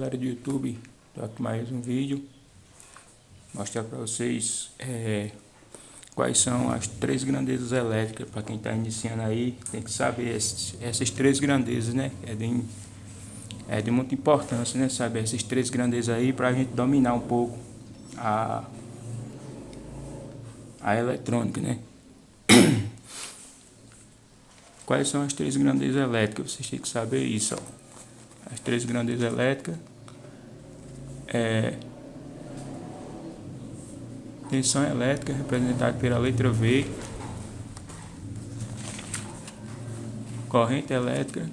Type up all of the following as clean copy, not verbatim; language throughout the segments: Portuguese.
Galera do YouTube, tô aqui mais um vídeo mostrar para vocês quais são as três grandezas elétricas. Para quem está iniciando aí, tem que saber essas três grandezas, né? É de muita importância, né? Saber essas três grandezas aí para a gente dominar um pouco a eletrônica, né? Quais são as três grandezas elétricas? Vocês têm que saber isso, ó. As três grandezas elétricas tensão elétrica, representada pela letra V. Corrente elétrica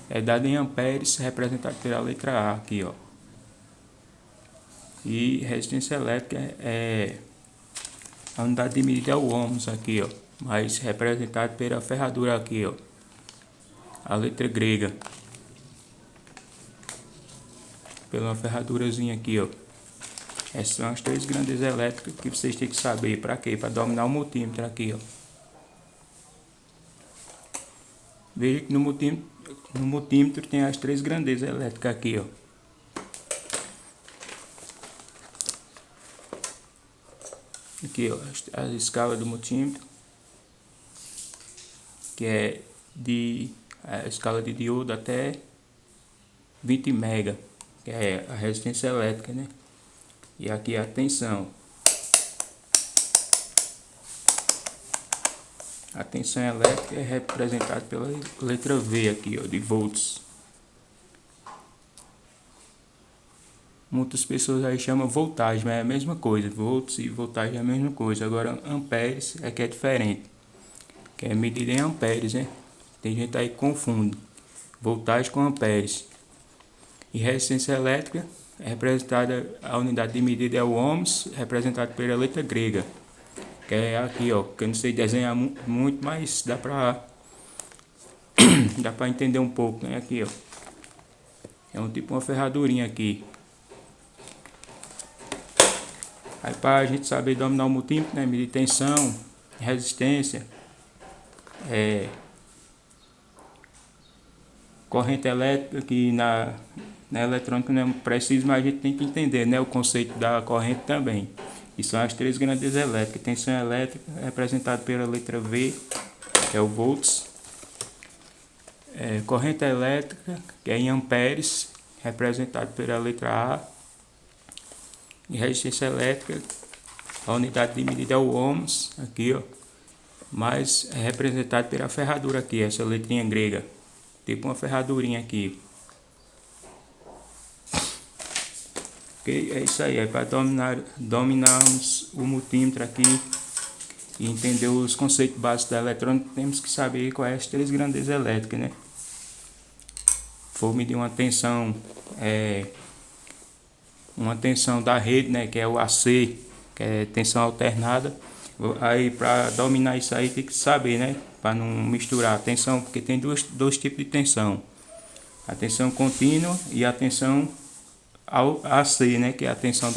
é dada em amperes, representada pela letra A aqui, ó. E resistência elétrica a unidade de medida é o ohms aqui, ó, mas representado pela ferradura aqui, ó, a letra grega, pela ferradurazinha aqui, ó. Essas são as três grandezas elétricas que vocês têm que saber. Para quê? Para dominar o multímetro aqui, ó. Veja que no multímetro tem as três grandezas elétricas aqui, ó. Aqui, ó, a escala do multímetro, que é a escala de diodo até 20 mega, que é a resistência elétrica, né? E aqui a tensão. A tensão elétrica é representada pela letra V aqui, ó, de volts. Muitas pessoas aí chamam voltagem, mas é a mesma coisa. Volts e voltagem é a mesma coisa. Agora amperes é que é diferente, que é medida em amperes, né? Tem gente aí que confunde voltagem com amperes. E resistência elétrica é representada, a unidade de medida é o ohms, representado pela letra grega, que é aqui, ó, que eu não sei desenhar muito, mas dá pra entender um pouco, né? Aqui, ó, é um tipo uma ferradurinha aqui. Aí para a gente saber dominar o multímetro, né, medir tensão, resistência, corrente elétrica, que na eletrônica não é muito preciso, mas a gente tem que entender, né, o conceito da corrente também. E são as três grandezas elétricas. Tensão elétrica é representada pela letra V, que é o volts. Corrente elétrica, que é em amperes, representado pela letra A. E resistência elétrica, a unidade de medida é o ohms, aqui, ó, mas é representado pela ferradura aqui, essa letrinha grega, tipo uma ferradurinha aqui. Ok, é isso aí, para dominarmos o multímetro aqui e entender os conceitos básicos da eletrônica, temos que saber quais as três grandezas elétricas, né? For medir uma tensão da rede, né, que é o AC, que é tensão alternada. Aí para dominar isso aí tem que saber, né, para não misturar a tensão, porque tem dois tipos de tensão: a tensão contínua e a tensão AC, né, que é a tensão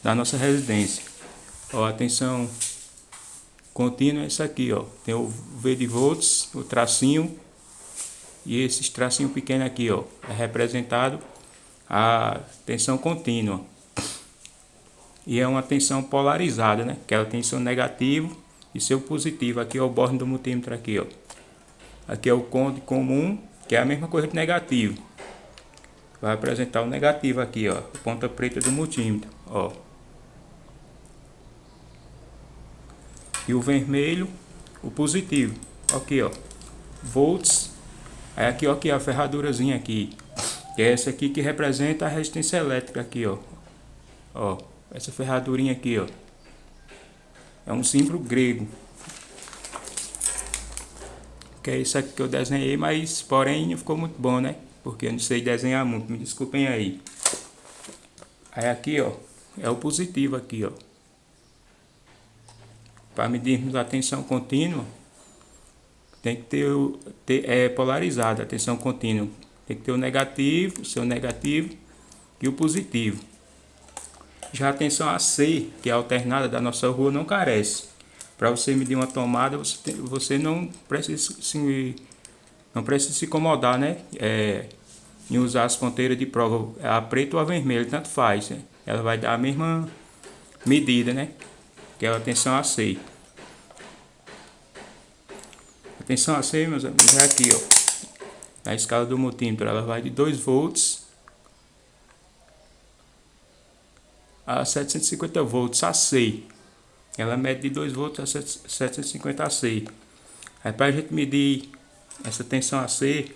da nossa residência. Ó, a tensão contínua é isso aqui, ó, tem o V de volts, o tracinho, e esses tracinho pequeno aqui, ó, é representado a tensão contínua. E é uma tensão polarizada, né? Que ela tem seu negativo e seu positivo. Aqui é o borne do multímetro aqui, ó. Aqui é o conde comum, que é a mesma coisa que negativo. Vai apresentar o negativo aqui, ó, a ponta preta do multímetro, ó. E o vermelho, o positivo. Aqui, ó, volts. Aí aqui, ó, aqui a ferradurazinha aqui, que é essa aqui que representa a resistência elétrica aqui, ó. Ó, essa ferradurinha aqui, ó, é um símbolo grego, que é isso aqui que eu desenhei, mas porém não ficou muito bom, né? Porque eu não sei desenhar muito, me desculpem aí. Aí aqui, ó, é o positivo aqui, ó. Para medirmos a tensão contínua, tem que ter polarizada a tensão contínua. Tem que ter o negativo, seu negativo e o positivo. Já a tensão AC, que é a alternada da nossa rua, não carece. Para você medir uma tomada, você não precisa se incomodar, né? em usar as ponteiras de prova, a preta ou a vermelha, tanto faz, né? Ela vai dar a mesma medida, né? Que é a tensão AC. A tensão AC, meus amigos, é aqui, ó. Na escala do multímetro, ela vai de 2 volts a 750 volts AC. Ela mede de 2 volts a 750 AC. Aí para a gente medir essa tensão AC,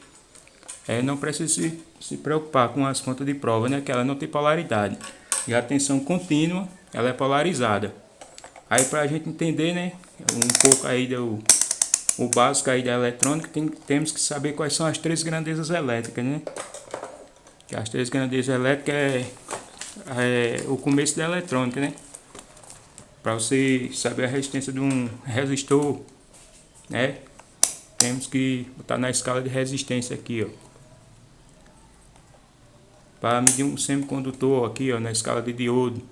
não precisa se preocupar com as pontas de prova, né? Que ela não tem polaridade. E a tensão contínua, ela é polarizada. Aí para a gente entender, né, um pouco aí o básico aí da eletrônica, temos que saber quais são as três grandezas elétricas, né? Que as três grandezas elétricas é o começo da eletrônica, né? Para você saber a resistência de um resistor, né? Temos que botar na escala de resistência aqui, ó. Para medir um semicondutor aqui, ó, na escala de diodo,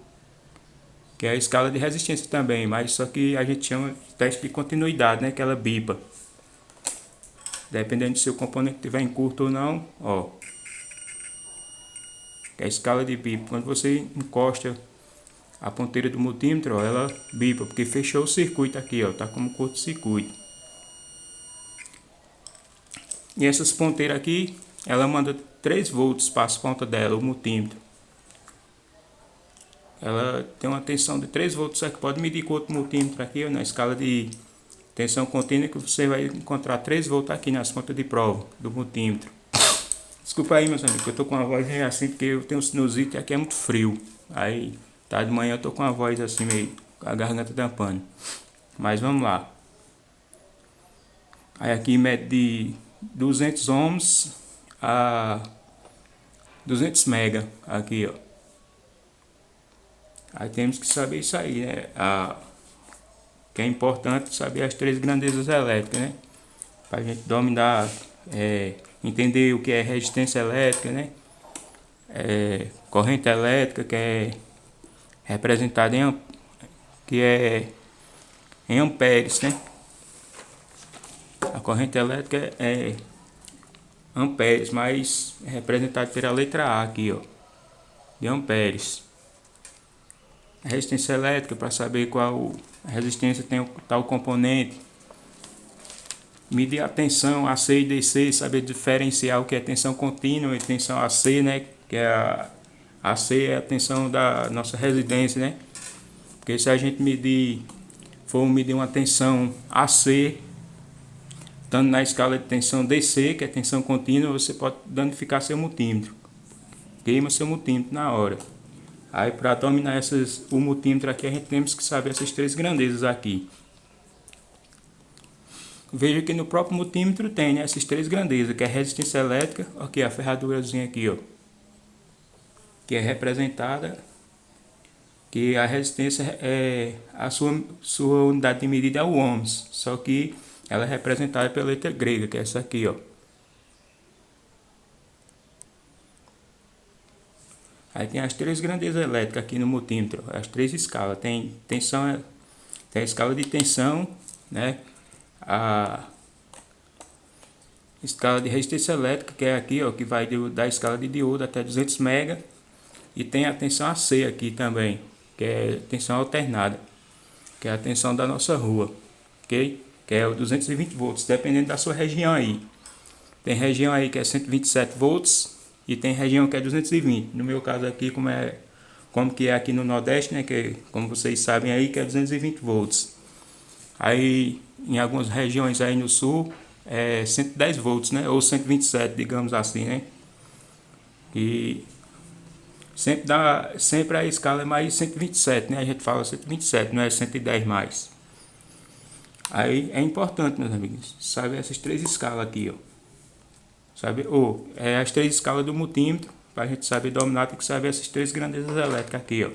que é a escala de resistência também, mas só que a gente chama de teste de continuidade, né? Que ela bipa. Dependendo se o componente estiver em curto ou não, ó. Que é a escala de bipa. Quando você encosta a ponteira do multímetro, ó, ela bipa, porque fechou o circuito aqui, ó, tá como curto-circuito. E essas ponteiras aqui, ela manda 3 volts para as pontas dela, o multímetro. Ela tem uma tensão de 3 volts, só que pode medir com outro multímetro aqui, ó, na escala de tensão contínua, que você vai encontrar 3 volts aqui nas pontas de prova do multímetro. Desculpa aí, meus amigos, eu tô com a voz meio assim, porque eu tenho sinusite e aqui é muito frio. Aí, tá de manhã eu tô com a voz assim, meio, com a garganta tampando. Mas vamos lá. Aí aqui mede de 200 ohms a 200 mega, aqui, ó. Aí temos que saber isso aí, né? Que é importante saber as três grandezas elétricas, né? Pra gente dominar, entender o que é resistência elétrica, né? Corrente elétrica, que é representada em amperes, né? A corrente elétrica é amperes, mas é representada pela letra A aqui, ó, de amperes. A resistência elétrica, para saber qual resistência tem o tal componente. Medir a tensão AC e DC, saber diferenciar o que é tensão contínua e tensão AC, né? Que é a AC é a tensão da nossa residência, né? Porque se a gente for medir uma tensão AC, estando na escala de tensão DC, que é tensão contínua, você pode danificar seu multímetro. Queima seu multímetro na hora. Aí para dominar o multímetro aqui, a gente temos que saber essas três grandezas aqui. Veja que no próprio multímetro tem, né, essas três grandezas, que é a resistência elétrica, aqui a ferradurazinha aqui, ó, que é representada, que a resistência é a sua unidade de medida é o ohms, só que ela é representada pela letra grega, que é essa aqui, ó. Aí tem as três grandezas elétricas aqui no multímetro, as três escalas. Tem a escala de tensão, né? A escala de resistência elétrica, que é aqui, ó, que vai da escala de diodo até 200 mega. E tem a tensão AC aqui também, que é tensão alternada, que é a tensão da nossa rua, ok? Que é o 220 volts, dependendo da sua região aí. Tem região aí que é 127 volts e tem região que é 220. No meu caso aqui, como que é aqui no Nordeste, né, que como vocês sabem aí, que é 220 volts. Aí em algumas regiões aí no Sul é 110 volts, né, ou 127, digamos assim, né. E sempre a escala é mais 127, né, a gente fala 127, não é 110 mais. Aí é importante, meus amigos, saber essas três escalas aqui, ó. Sabe? As três escalas do multímetro, para a gente saber dominar, tem que saber essas três grandezas elétricas aqui, ó.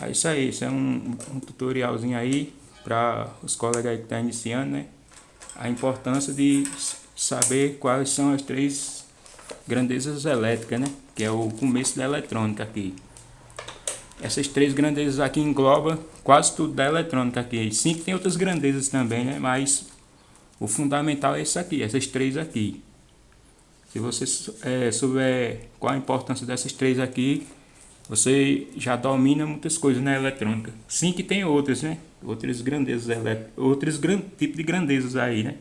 É isso aí, isso é um tutorialzinho aí para os colegas aí que estão iniciando, né? A importância de saber quais são as três grandezas elétricas, né? Que é o começo da eletrônica aqui. Essas três grandezas aqui englobam quase tudo da eletrônica aqui. Sim que tem outras grandezas também, né? Mas o fundamental é esse aqui, essas três aqui. Se você souber qual a importância dessas três aqui, você já domina muitas coisas na eletrônica. Sim que tem outras, né? Outras grandezas elétricas, tipos de grandezas aí, né?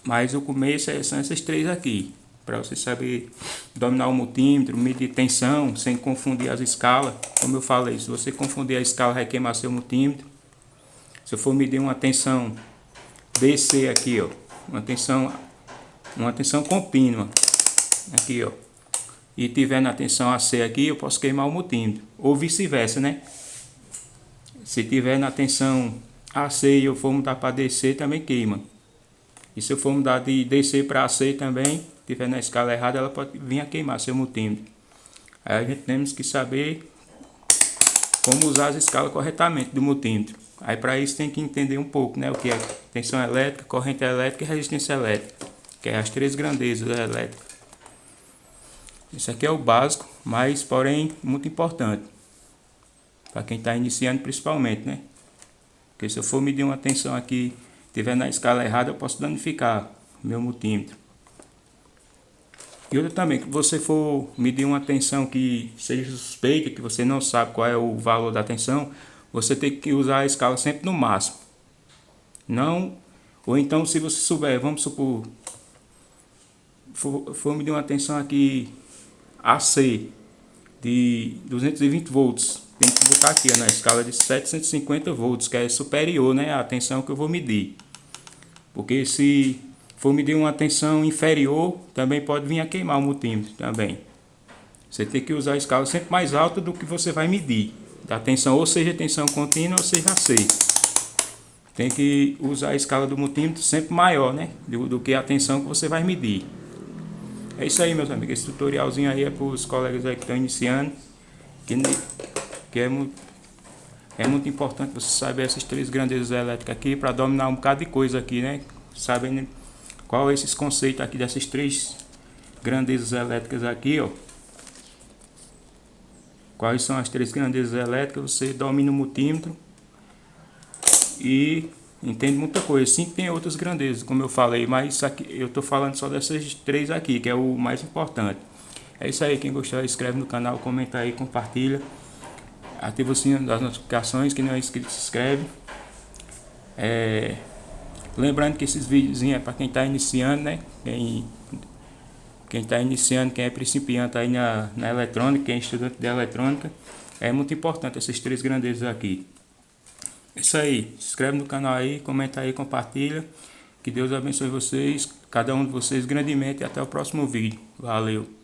Mas o começo são essas três aqui. Para você saber dominar o multímetro, medir tensão, sem confundir as escalas. Como eu falei, se você confundir a escala, vai queimar seu multímetro. Se eu for medir uma tensão DC aqui, ó, uma tensão contínua, aqui, ó, e tiver na tensão AC aqui, eu posso queimar o multímetro. Ou vice-versa, né? Se tiver na tensão AC e eu for mudar para DC, também queima. E se eu for mudar de DC para AC também, tiver na escala errada, ela pode vir a queimar seu multímetro. Aí a gente temos que saber como usar as escalas corretamente do multímetro. Aí para isso tem que entender um pouco, né, o que é tensão elétrica, corrente elétrica e resistência elétrica, que é as três grandezas elétricas. Isso aqui é o básico, mas porém muito importante para quem está iniciando principalmente, né? Porque se eu for medir uma tensão aqui, tiver na escala errada, eu posso danificar meu multímetro. E outra também, que você for medir uma tensão que seja suspeita, que você não sabe qual é o valor da tensão, você tem que usar a escala sempre no máximo. Não, ou então se você souber, vamos supor, for medir uma tensão aqui AC de 220 volts, tem que botar aqui ó, na escala de 750 volts, que é superior, né, à tensão que eu vou medir. Porque se for medir uma tensão inferior, também pode vir a queimar o multímetro também. Você tem que usar a escala sempre mais alta do que você vai medir. Da tensão, ou seja, tensão contínua, ou seja, AC. Tem que usar a escala do multímetro sempre maior, né? Do que a tensão que você vai medir. É isso aí, meus amigos. Esse tutorialzinho aí é para os colegas aí que estão iniciando. Que é muito importante você saber essas três grandezas elétricas aqui para dominar um bocado de coisa aqui, né? Sabendo qual é esses conceitos aqui dessas três grandezas elétricas aqui, ó. Quais são as três grandezas elétricas, você domina o multímetro e entende muita coisa. Sim, tem outras grandezas, como eu falei, mas aqui, eu estou falando só dessas três aqui, que é o mais importante. É isso aí, quem gostar, inscreve no canal, comenta aí, compartilha. Ativa o sininho das notificações, quem não é inscrito, se inscreve. Lembrando que esses vídeos é para quem está iniciando, né? Quem está iniciando, quem é principiante aí na eletrônica, quem é estudante de eletrônica, é muito importante essas três grandezas aqui. É isso aí, se inscreve no canal aí, comenta aí, compartilha. Que Deus abençoe vocês, cada um de vocês grandemente e até o próximo vídeo. Valeu!